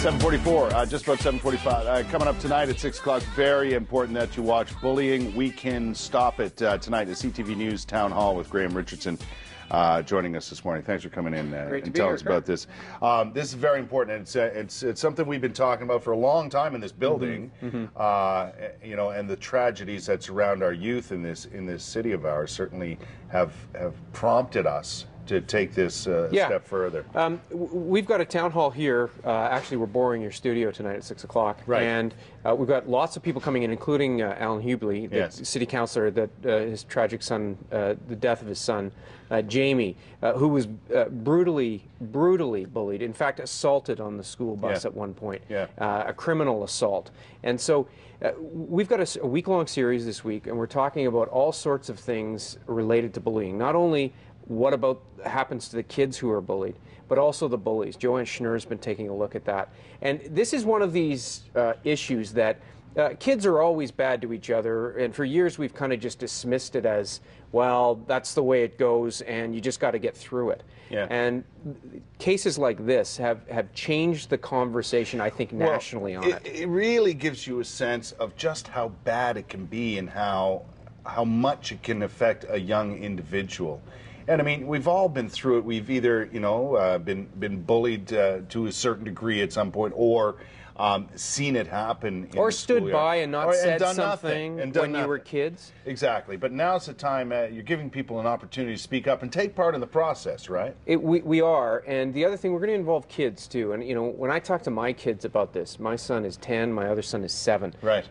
7:44, just about 7:45. Coming up tonight at 6 o'clock, very important that you watch Bullying. We Can Stop It tonight at CTV News Town Hall with Graham Richardson joining us this morning. Thanks for coming in and telling us about this. This is very important. It's something we've been talking about for a long time in this building, you know, and the tragedies that surround our youth in this city of ours certainly have prompted us to take this a step further. We've got a town hall here. Actually, we're borrowing your studio tonight at 6 o'clock. Right. And we've got lots of people coming in, including Alan Hubley, the city councillor, that his tragic son, the death of his son, Jamie, who was brutally bullied, in fact, assaulted on the school bus at one point, a criminal assault. And so we've got a week-long series this week, and we're talking about all sorts of things related to bullying. Not only what about happens to the kids who are bullied, but also the bullies. Joanne Schnurr's been taking a look at that. And this is one of these issues that kids are always bad to each other, and for years we've kind of just dismissed it as, well, that's the way it goes, and you just got to get through it. And cases like this have changed the conversation, I think, nationally on it. It really gives you a sense of just how bad it can be and how much it can affect a young individual. And I mean, we've all been through it. We've either, you know, been bullied to a certain degree at some point, or seen it happen, or stood by and not said something when you were kids. Exactly. But now's the time. You're giving people an opportunity to speak up and take part in the process, right? We are. And the other thing, we're going to involve kids too. And you know, when I talk to my kids about this, my son is 10, my other son is 7. Right.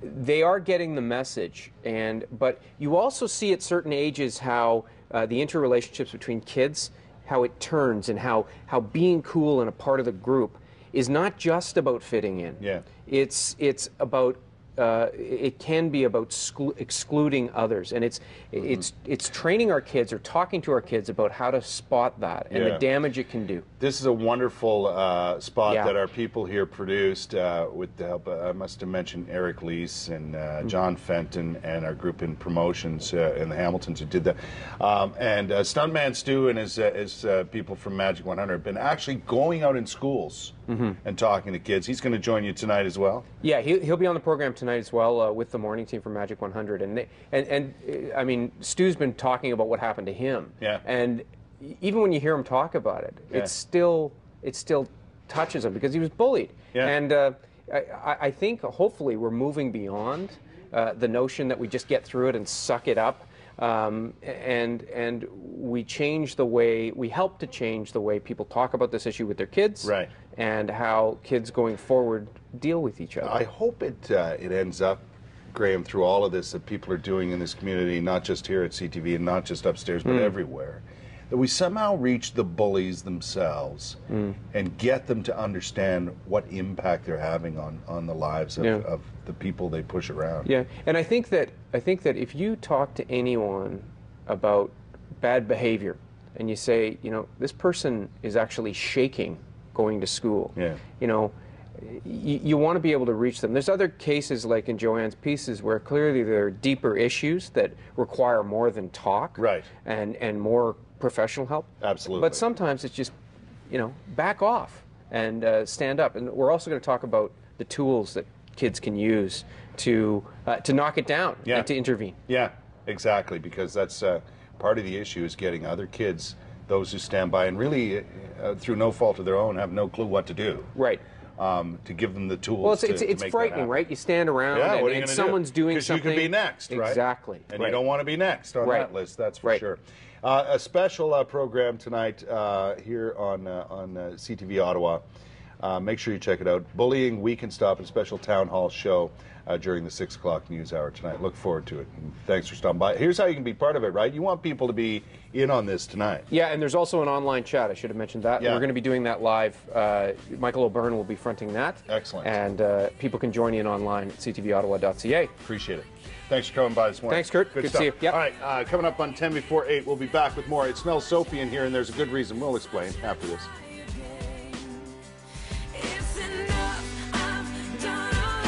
They are getting the message, but you also see at certain ages how the interrelationships between kids, how it turns, and how being cool and a part of the group is not just about fitting in. It's about it can be about excluding others, and it's training our kids or talking to our kids about how to spot that and the damage it can do. This is a wonderful spot that our people here produced with the help, I must have mentioned Eric Leese and John Fenton and our group in promotions in the Hamiltons who did that. And Stuntman Stu and his people from Magic 100 have been actually going out in schools and talking to kids. He's going to join you tonight as well? Yeah, he'll be on the program tonight as well with the morning team from Magic 100. And I mean, Stu's been talking about what happened to him. And even when you hear him talk about it, it still touches him because he was bullied. And I think hopefully we're moving beyond the notion that we just get through it and suck it up. And we change the way, we help to change the way people talk about this issue with their kids, and how kids going forward deal with each other. I hope it ends up, Graham, through all of this that people are doing in this community, not just here at CTV and not just upstairs, but everywhere, that we somehow reach the bullies themselves and get them to understand what impact they're having on the lives of the people they push around. And I think that if you talk to anyone about bad behavior and you say, you know, this person is actually shaking going to school, you know, you want to be able to reach them. There's other cases like in Joanne's pieces where clearly there are deeper issues that require more than talk, and more professional help. Absolutely. But sometimes it's just, you know, back off and stand up. And we're also going to talk about the tools that kids can use to knock it down and to intervene. Exactly, because that's part of the issue is getting other kids, those who stand by and really, through no fault of their own, have no clue what to do. To give them the tools. Well, it's frightening, right? You stand around and someone's doing something. Because you could be next, right? Exactly. And you don't want to be next on that list, that's for sure. A special program tonight here on CTV Ottawa. Make sure you check it out. Bullying We Can Stop, a special town hall show during the 6 o'clock news hour tonight. Look forward to it. And thanks for stopping by. Here's how you can be part of it, right? You want people to be in on this tonight. And there's also an online chat. I should have mentioned that. We're going to be doing that live. Michael O'Byrne will be fronting that. Excellent. And people can join in online at ctvottawa.ca. Appreciate it. Thanks for coming by this morning. Thanks, Kurt. Good to see you. All right, coming up on 10 before 8, we'll be back with more. It smells soapy in here, and there's a good reason. We'll explain after this.